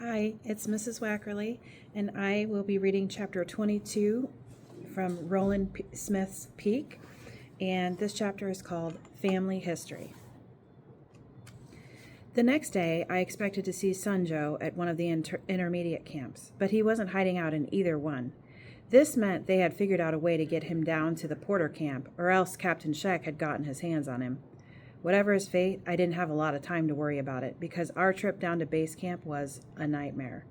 Hi, it's Mrs. Wackerly, and I will be reading chapter 22 from Roland Smith's Peak, and this chapter is called Family History. The next day, I expected to see Sunjo at one of the intermediate camps, but he wasn't hiding out in either one. This meant they had figured out a way to get him down to the Porter camp, or else Captain Scheck had gotten his hands on him. Whatever his fate, I didn't have a lot of time to worry about it, because our trip down to base camp was a nightmare.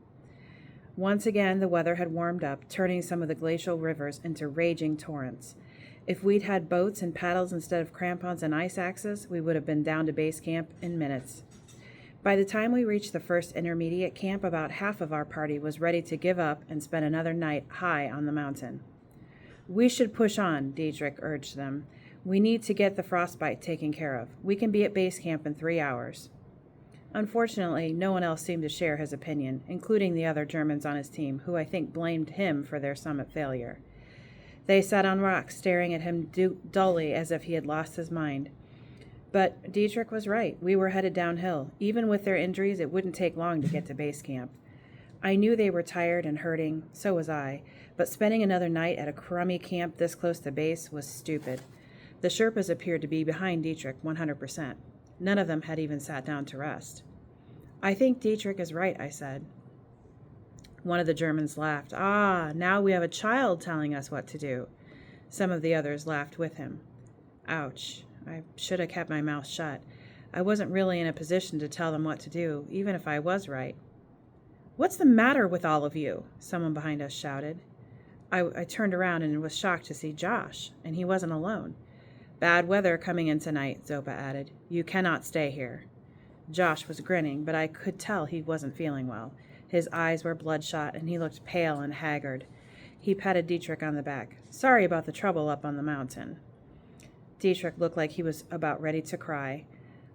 Once again, the weather had warmed up, turning some of the glacial rivers into raging torrents. If we'd had boats and paddles instead of crampons and ice axes, we would have been down to base camp in minutes. By the time we reached the first intermediate camp, about half of our party was ready to give up and spend another night high on the mountain. "We should push on," Dietrich urged them. "We need to get the frostbite taken care of. We can be at base camp in 3 hours." Unfortunately, no one else seemed to share his opinion, including the other Germans on his team, who I think blamed him for their summit failure. They sat on rocks, staring at him dully as if he had lost his mind. But Dietrich was right. We were headed downhill. Even with their injuries, it wouldn't take long to get to base camp. I knew they were tired and hurting, so was I, but spending another night at a crummy camp this close to base was stupid. The Sherpas appeared to be behind Dietrich 100%. None of them had even sat down to rest. "I think Dietrich is right," I said. One of the Germans laughed. "Ah, now we have a child telling us what to do." Some of the others laughed with him. Ouch. I should have kept my mouth shut. I wasn't really in a position to tell them what to do, even if I was right. "What's the matter with all of you?" someone behind us shouted. I turned around and was shocked to see Josh, and he wasn't alone. "Bad weather coming in tonight," Zopa added. "You cannot stay here." Josh was grinning, but I could tell he wasn't feeling well. His eyes were bloodshot, and he looked pale and haggard. He patted Dietrich on the back. "Sorry about the trouble up on the mountain." Dietrich looked like he was about ready to cry.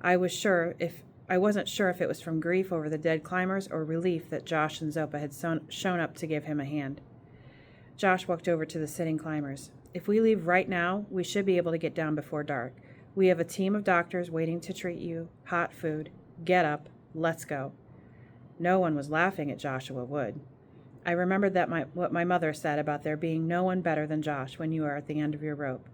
I wasn't sure if it was from grief over the dead climbers or relief that Josh and Zopa had shown up to give him a hand. Josh walked over to the sitting climbers. "If we leave right now, we should be able to get down before dark. We have a team of doctors waiting to treat you, hot food. Get up. Let's go." No one was laughing at Joshua Wood. I remembered what my mother said about there being no one better than Josh when you are at the end of your rope.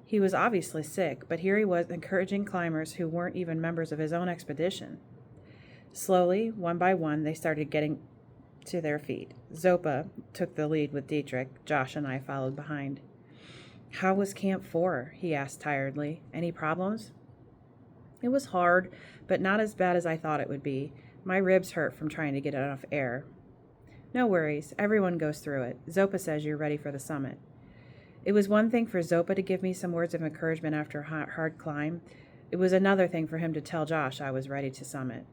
He was obviously sick, but here he was encouraging climbers who weren't even members of his own expedition. Slowly, one by one, they started getting to their feet. Zopa took the lead with Dietrich. Josh and I followed behind. "How was Camp 4?" he asked tiredly. "Any problems?" "It was hard, but not as bad as I thought it would be. My ribs hurt from trying to get enough air." "No worries. Everyone goes through it. Zopa says you're ready for the summit." It was one thing for Zopa to give me some words of encouragement after a hard climb. It was another thing for him to tell Josh I was ready to summit.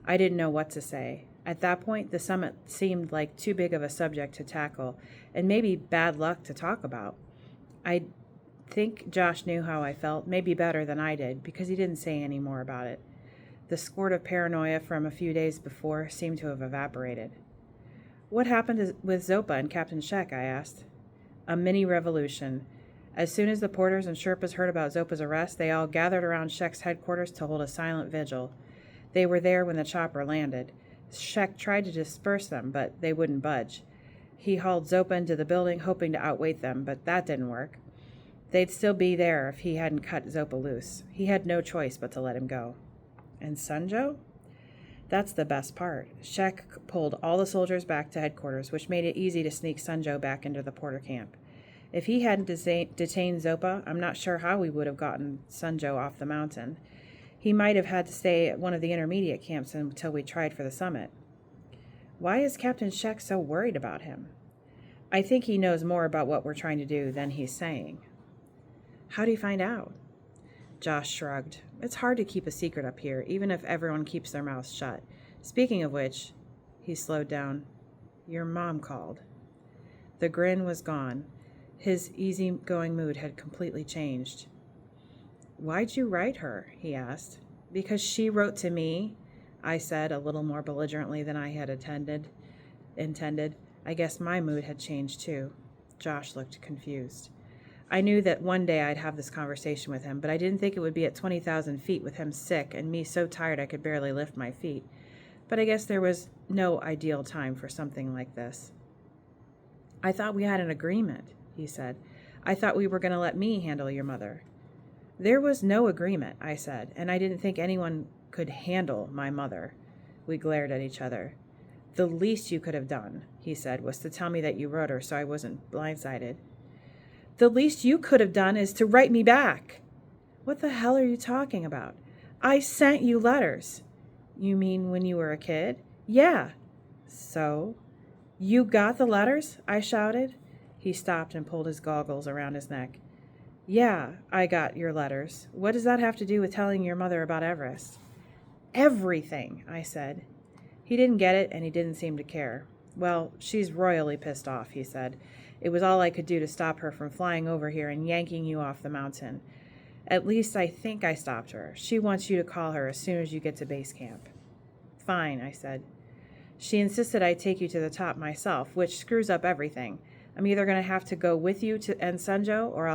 I didn't know what to say. At that point, the summit seemed like too big of a subject to tackle, and maybe bad luck to talk about. I think Josh knew how I felt, maybe better than I did, because he didn't say any more about it. The squirt of paranoia from a few days before seemed to have evaporated. "What happened with Zopa and Captain Scheck?" I asked. "A mini revolution. As soon as the porters and Sherpas heard about Zopa's arrest, they all gathered around Scheck's headquarters to hold a silent vigil. They were there when the chopper landed. Scheck tried to disperse them, but they wouldn't budge. He hauled Zopa into the building, hoping to outweight them, but that didn't work. They'd still be there if he hadn't cut Zopa loose. He had no choice but to let him go." "And Sunjo?" "That's the best part. Scheck pulled all the soldiers back to headquarters, which made it easy to sneak Sunjo back into the Porter camp. If he hadn't detained Zopa, I'm not sure how we would have gotten Sunjo off the mountain. He might have had to stay at one of the intermediate camps until we tried for the summit." "Why is Captain Scheck so worried about him?" "I think he knows more about what we're trying to do than he's saying." "How do you find out?" Josh shrugged. "It's hard to keep a secret up here, even if everyone keeps their mouths shut. Speaking of which," he slowed down, "your mom called." The grin was gone. His easy-going mood had completely changed. "Why'd you write her?" he asked. "Because she wrote to me," I said, a little more belligerently than I had intended. I guess my mood had changed too. Josh looked confused. I knew that one day I'd have this conversation with him, but I didn't think it would be at 20,000 feet with him sick and me so tired I could barely lift my feet. But I guess there was no ideal time for something like this. I thought we had an agreement, he said. I thought we were going to let me handle your mother. There was no agreement, I said, and I didn't think anyone could handle my mother. We glared at each other. The least you could have done, he said, was to tell me that you wrote her so I wasn't blindsided. The least you could have done is to write me back. What the hell are you talking about? I sent you letters. You mean when you were a kid? Yeah. So? You got the letters? I shouted. He stopped and pulled his goggles around his neck. Yeah, I got your letters. What does that have to do with telling your mother about Everest? Everything, I said. He didn't get it, and he didn't seem to care. Well, she's royally pissed off, he said. It was all I could do to stop her from flying over here and yanking you off the mountain. At least I think I stopped her. She wants you to call her as soon as you get to base camp. Fine, I said. She insisted I take you to the top myself, which screws up everything. I'm either going to have to go with you to end Sunjo, or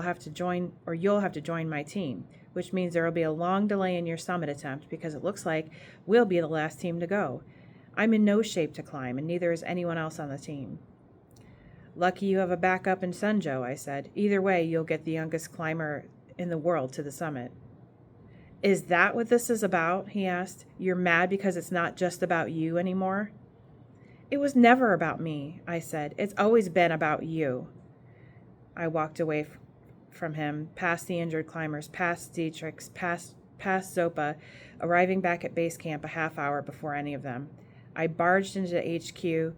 you'll have to join my team, which means there will be a long delay in your summit attempt because it looks like we'll be the last team to go. I'm in no shape to climb, and neither is anyone else on the team. Lucky you have a backup in Sunjo, I said. Either way, you'll get the youngest climber in the world to the summit. Is that what this is about? He asked. You're mad because it's not just about you anymore? It was never about me, I said. It's always been about you. I walked away from him, past the injured climbers, past Dietrich's, past Zopa, arriving back at base camp a half hour before any of them. I barged into HQ,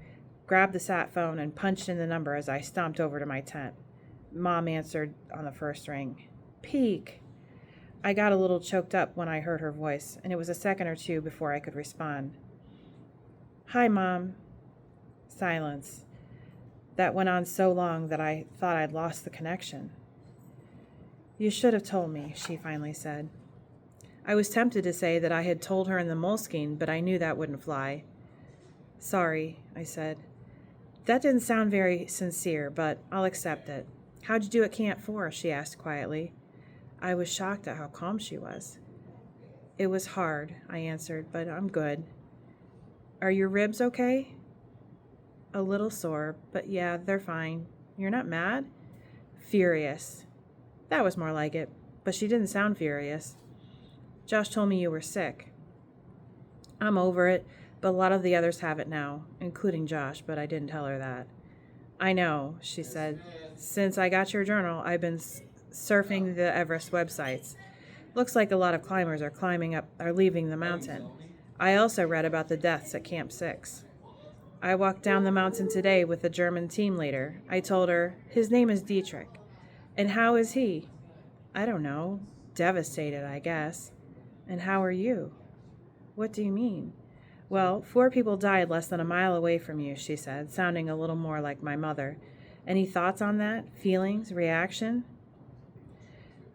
grabbed the sat phone, and punched in the number as I stomped over to my tent. Mom answered on the first ring. Peek. I got a little choked up when I heard her voice, and it was a second or two before I could respond. Hi, Mom. Silence. That went on so long that I thought I'd lost the connection. You should have told me, she finally said. I was tempted to say that I had told her in the Moleskine, but I knew that wouldn't fly. Sorry, I said. That didn't sound very sincere, but I'll accept it. How'd you do at Camp 4? She asked quietly. I was shocked at how calm she was. It was hard, I answered, but I'm good. Are your ribs okay? A little sore, but yeah, they're fine. You're not mad? Furious. That was more like it, but she didn't sound furious. Josh told me you were sick. I'm over it, but a lot of the others have it now, including Josh, but I didn't tell her that. I know, she said. Since I got your journal, I've been surfing the Everest websites. Looks like a lot of climbers are leaving the mountain. I also read about the deaths at Camp 6. I walked down the mountain today with the German team leader. I told her, his name is Dietrich. And how is he? I don't know. Devastated, I guess. And how are you? What do you mean? Well, 4 people died less than a mile away from you, she said, sounding a little more like my mother. Any thoughts on that? Feelings? Reaction?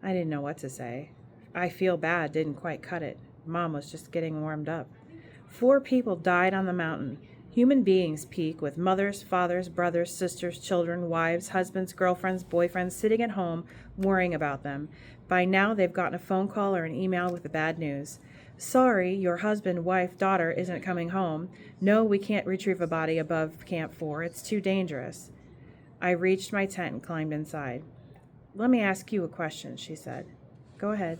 I didn't know what to say. I feel bad didn't quite cut it. Mom was just getting warmed up. 4 people died on the mountain. Human beings peak with mothers, fathers, brothers, sisters, children, wives, husbands, girlfriends, boyfriends sitting at home worrying about them. By now they've gotten a phone call or an email with the bad news. Sorry, your husband, wife, daughter isn't coming home. No, we can't retrieve a body above Camp 4. It's too dangerous. I reached my tent and climbed inside. Let me ask you a question, she said. Go ahead.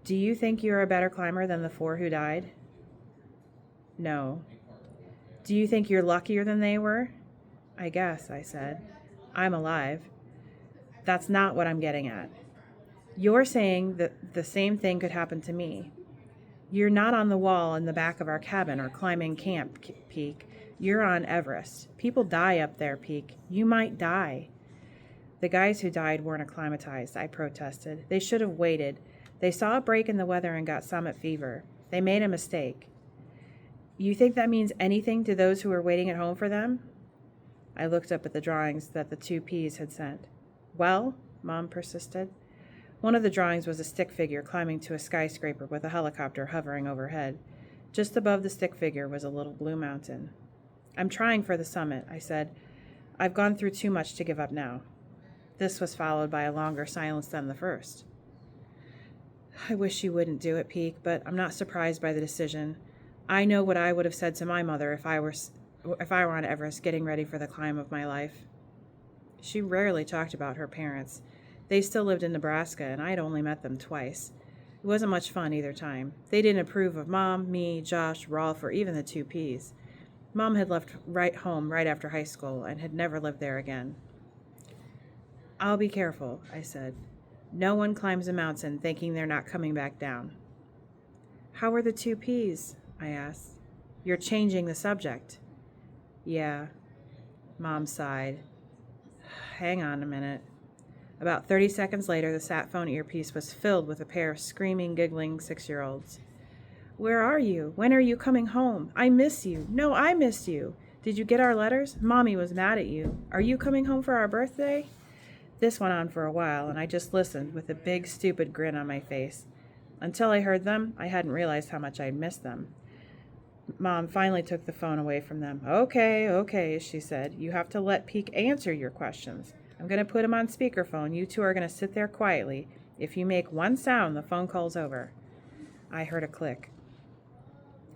Do you think you're a better climber than the 4 who died? No. Do you think you're luckier than they were? I guess, I said. I'm alive. That's not what I'm getting at. You're saying that the same thing could happen to me. You're not on the wall in the back of our cabin or climbing Camp Peak. You're on Everest. People die up there, Peak. You might die. The guys who died weren't acclimatized, I protested. They should have waited. They saw a break in the weather and got summit fever. They made a mistake. You think that means anything to those who were waiting at home for them? I looked up at the drawings that the 2 Ps had sent. Well, Mom persisted. One of the drawings was a stick figure climbing to a skyscraper with a helicopter hovering overhead. Just above the stick figure was a little blue mountain. I'm trying for the summit, I said. I've gone through too much to give up now. This was followed by a longer silence than the first. I wish you wouldn't do it, Peak, but I'm not surprised by the decision. I know what I would have said to my mother if I were on Everest getting ready for the climb of my life. She rarely talked about her parents. They still lived in Nebraska, and I had only met them twice. It wasn't much fun either time. They didn't approve of Mom, me, Josh, Rolf, or even the two Ps. Mom had left home right after high school and had never lived there again. I'll be careful, I said. No one climbs a mountain thinking they're not coming back down. How are the two Ps? I asked. You're changing the subject. Yeah. Mom sighed. Hang on a minute. About 30 seconds later, the sat phone earpiece was filled with a pair of screaming, giggling 6-year-olds. Where are you? When are you coming home? I miss you. No, I miss you. Did you get our letters? Mommy was mad at you. Are you coming home for our birthday? This went on for a while, and I just listened with a big, stupid grin on my face. Until I heard them, I hadn't realized how much I'd missed them. Mom finally took the phone away from them. Okay, she said. You have to let Peek answer your questions. I'm going to put him on speakerphone. You two are going to sit there quietly. If you make one sound, the phone call's over. I heard a click.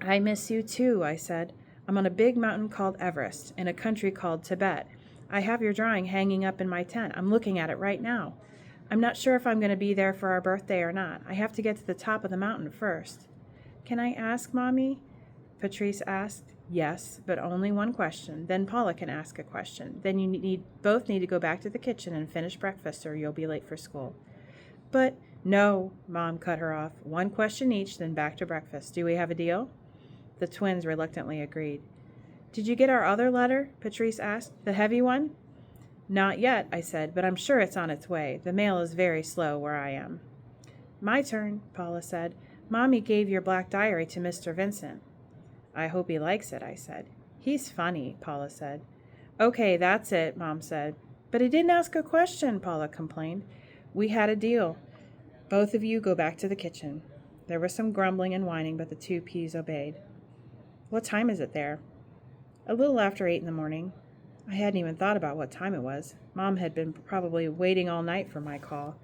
I miss you too, I said. I'm on a big mountain called Everest, in a country called Tibet. I have your drawing hanging up in my tent. I'm looking at it right now. I'm not sure if I'm going to be there for our birthday or not. I have to get to the top of the mountain first. Can I ask, Mommy? Patrice asked. Yes, but only one question. Then Paula can ask a question. Then you both need to go back to the kitchen and finish breakfast or you'll be late for school. But no, Mom cut her off. One question each, then back to breakfast. Do we have a deal? The twins reluctantly agreed. Did you get our other letter? Patrice asked. The heavy one? Not yet, I said, but I'm sure it's on its way. The mail is very slow where I am. My turn, Paula said. Mommy gave your black diary to Mr. Vincent. I hope he likes it, I said. He's funny, Paula said. Okay, that's it, Mom said. But he didn't ask a question, Paula complained. We had a deal. Both of you go back to the kitchen. There was some grumbling and whining, but the two Ps obeyed. What time is it there? A little after 8 in the morning. I hadn't even thought about what time it was. Mom had been probably waiting all night for my call.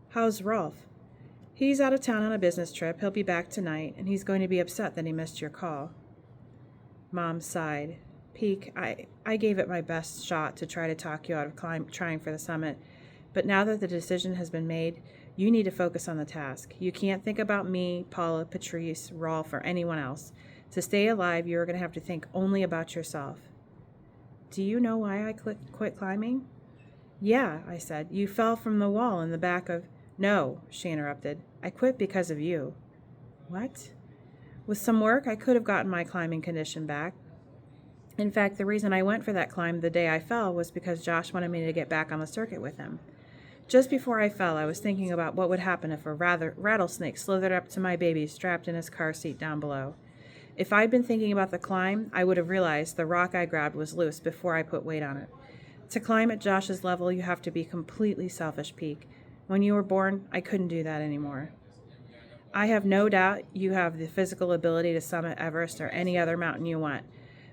How's Rolf? He's out of town on a business trip. He'll be back tonight, and he's going to be upset that he missed your call. Mom sighed. Peek, I gave it my best shot to try to talk you out of trying for the summit, but now that the decision has been made, you need to focus on the task. You can't think about me, Paula, Patrice, Rolf, or anyone else. To stay alive, you are going to have to think only about yourself. Do you know why I quit climbing? Yeah, I said. You fell from the wall in the back of... No, she interrupted. I quit because of you. What? With some work, I could have gotten my climbing condition back. In fact, the reason I went for that climb the day I fell was because Josh wanted me to get back on the circuit with him. Just before I fell, I was thinking about what would happen if a rattlesnake slithered up to my baby strapped in his car seat down below. If I'd been thinking about the climb, I would have realized the rock I grabbed was loose before I put weight on it. To climb at Josh's level, you have to be completely selfish, Peek. When you were born, I couldn't do that anymore. I have no doubt you have the physical ability to summit Everest or any other mountain you want,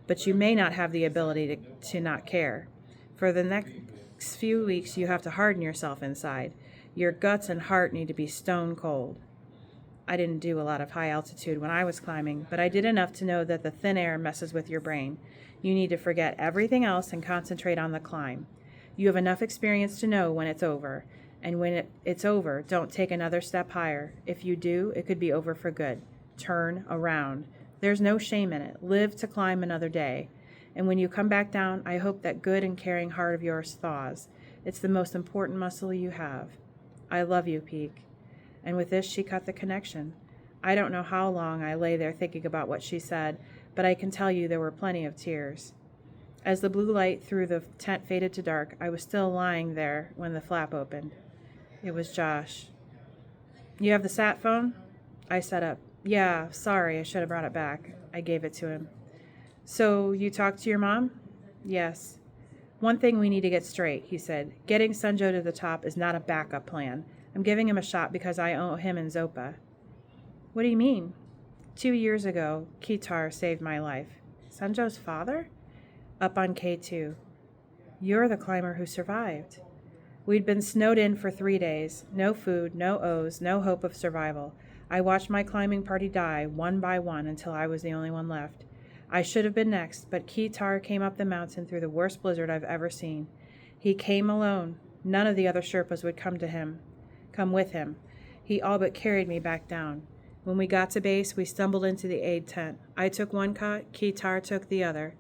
but you may not have the ability to not care. For the next few weeks, you have to harden yourself inside. Your guts and heart need to be stone cold. I didn't do a lot of high altitude when I was climbing, but I did enough to know that the thin air messes with your brain. You need to forget everything else and concentrate on the climb. You have enough experience to know when it's over. And when it's over, don't take another step higher. If you do, it could be over for good. Turn around. There's no shame in it. Live to climb another day. And when you come back down, I hope that good and caring heart of yours thaws. It's the most important muscle you have. I love you, Peek. And with this, she cut the connection. I don't know how long I lay there thinking about what she said, but I can tell you there were plenty of tears. As the blue light through the tent faded to dark, I was still lying there when the flap opened. It was Josh. You have the sat phone? I sat up. Yeah, sorry, I should have brought it back. I gave it to him. So you talked to your mom? Yes. One thing we need to get straight, he said. Getting Sanjo to the top is not a backup plan. I'm giving him a shot because I owe him and Zopa. What do you mean? 2 years ago, Kitar saved my life. Sanjo's father? Up on K2. You're the climber who survived. We'd been snowed in for 3 days. No food, no O's, no hope of survival. I watched my climbing party die one by one until I was the only one left. I should have been next, but Key-Tar came up the mountain through the worst blizzard I've ever seen. He came alone. None of the other Sherpas would come with him. He all but carried me back down. When we got to base, we stumbled into the aid tent. I took one cot, Key-Tar took the other.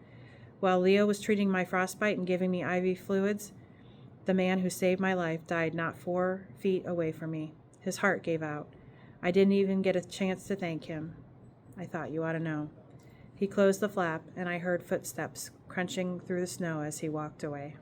While Leo was treating my frostbite and giving me IV fluids, the man who saved my life died not 4 feet away from me. His heart gave out. I didn't even get a chance to thank him. I thought you ought to know. He closed the flap, and I heard footsteps crunching through the snow as he walked away.